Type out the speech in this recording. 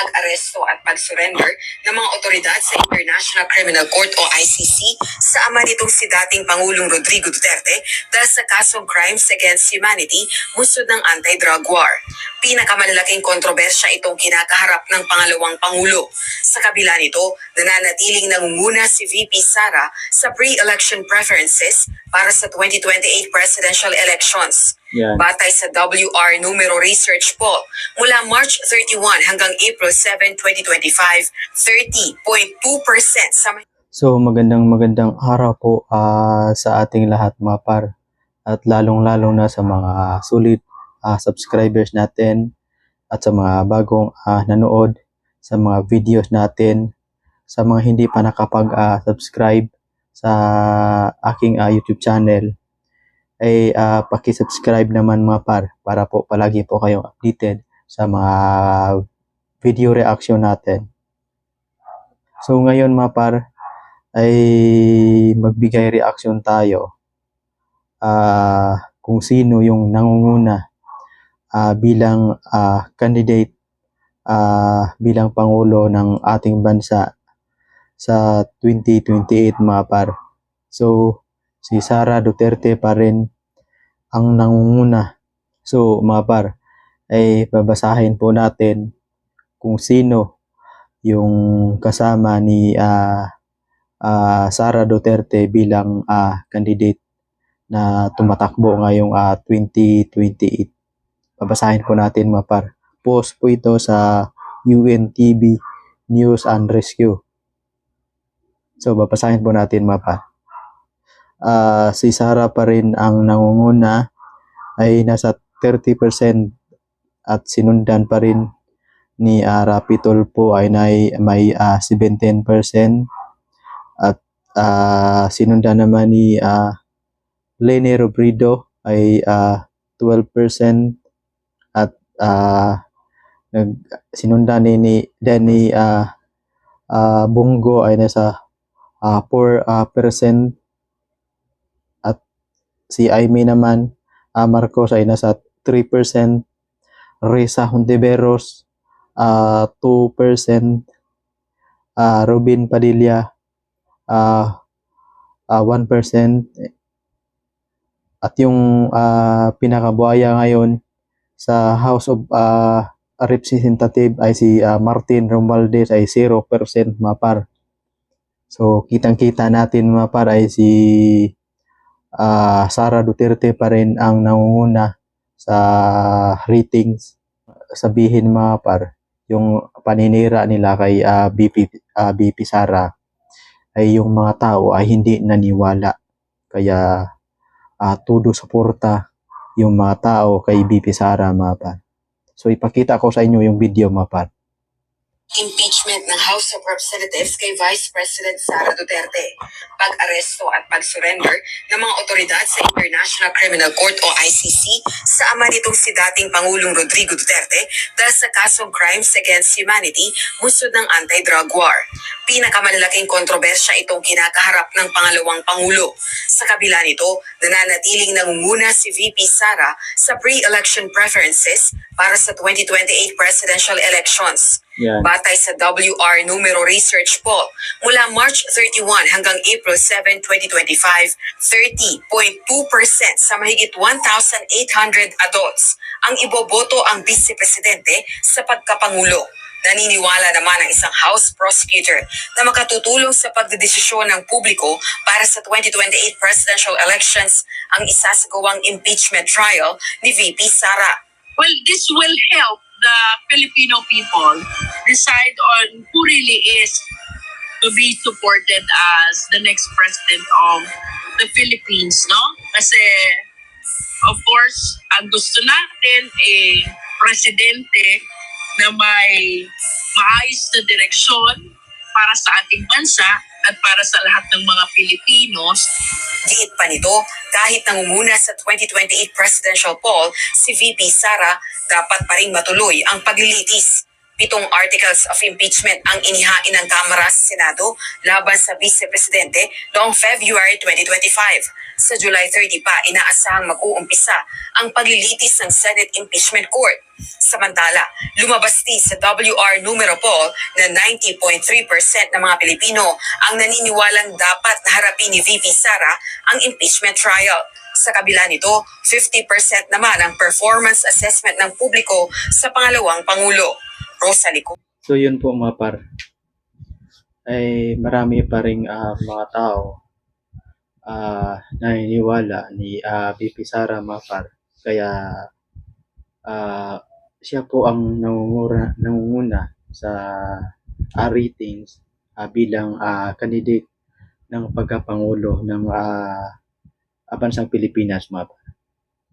pag-aresto at pag-surrender ng mga otoridad sa International Criminal Court o ICC sa ama nitong si dating Pangulong Rodrigo Duterte dahil sa kasong crimes against humanity musod ng anti-drug war. Pinakamalalaking kontrobersya itong kinakaharap ng pangalawang Pangulo. Sa kabila nito, nananatiling nangunguna si VP Sara sa pre-election preferences para sa 2028 presidential elections. Yan. Batay sa WR Numero Research Poll, mula March 31 hanggang April 7, 2025, 30.2% sa So magandang araw po sa ating lahat mga par, at lalong-lalong na sa mga sulit subscribers natin at sa mga bagong nanood sa mga videos natin, sa mga hindi pa nakapag-subscribe sa aking YouTube channel ay paki-subscribe naman mga par para po palagi po kayong updated sa mga video reaction natin. So ngayon mga par ay magbigay reaction tayo kung sino yung nangunguna bilang candidate bilang Pangulo ng ating bansa sa 2028 mga par. So si Sara Duterte pa rin ang nangunguna. So mga par, ay babasahin po natin kung sino yung kasama ni Sara Duterte bilang candidate na tumatakbo ngayong 2028. Babasahin po natin mga par. Post po ito sa UNTV News and Rescue. So babasahin po natin mga par. Si Sara pa rin ang nangunguna, ay nasa 30% at sinundan pa rin ni Rapi Tulfo ay may 17% at sinundan naman ni Leni Robredo ay 12% at sinundan ni Danny Bongo ay nasa 4%. Si Aimee naman Marcos ay nasa 3%, Risa Hontiveros 2%, Robin Padilla 1%, at yung pinakabuhaya ngayon sa House of Representative ay si Martin Romualdez ay 0% mga par. So kitang-kita natin mga par ay si Sara Duterte pa rin ang nangunguna sa ratings. Sabihin mga par, yung paninira nila kay BP Sara ay yung mga tao ay hindi naniwala. Kaya todo suporta yung mga tao kay BP Sara mga par. So ipakita ko sa inyo yung video mga par. Impeachment ng House of Representatives kay Vice President Sara Duterte, pag-aresto at pag-surrender ng mga otoridad sa International Criminal Court o ICC sa ama nitong si dating Pangulong Rodrigo Duterte dahil sa kasong crimes against humanity musod ng anti-drug war. Pinakamalalaking kontrobersya itong kinakaharap ng pangalawang Pangulo. Sa kabila nito, nananatiling nangunguna si VP Sara sa pre-election preferences para sa 2028 presidential elections. Yan. Batay sa WR Numero Research Poll, mula March 31 hanggang April 7, 2025, 30.2% sa mahigit 1,800 adults ang iboboto ang vice-presidente sa pagkapangulo. Naniniwala naman ang isang House prosecutor na makatutulong sa pagdedesisyon ng publiko para sa 2028 presidential elections ang isasagawang impeachment trial ni VP Sara. Well, this will help the Filipino people decide on who really is to be supported as the next president of the Philippines, no? Kasi, of course, ang gusto natin presidente na may maayos na direksyon para sa ating bansa at para sa lahat ng mga Pilipinos. Giit pa nito, kahit nangunguna sa 2028 presidential poll, si VP Sara dapat pa rin matuloy ang paglilitis. 7 articles of impeachment ang inihain ng Kamara sa Senado laban sa Vice Presidente noong February 2025. Sa July 30 pa, inaasahang mag-uumpisa ang paglilitis ng Senate Impeachment Court. Samantala, lumabas din sa WR numero poll na 90.3% ng mga Pilipino ang naniniwalang dapat na harapin ni VP Sara ang impeachment trial. Sa kabila nito, 50% naman ang performance assessment ng publiko sa pangalawang Pangulo. Rosalie. So yun po mga par, ay marami pa ring mga tao naniniwala ni VP Sara mga par. Kaya siya po ang nangunguna sa ratings bilang candidate ng pagkapangulo ng bansang Pilipinas mga par.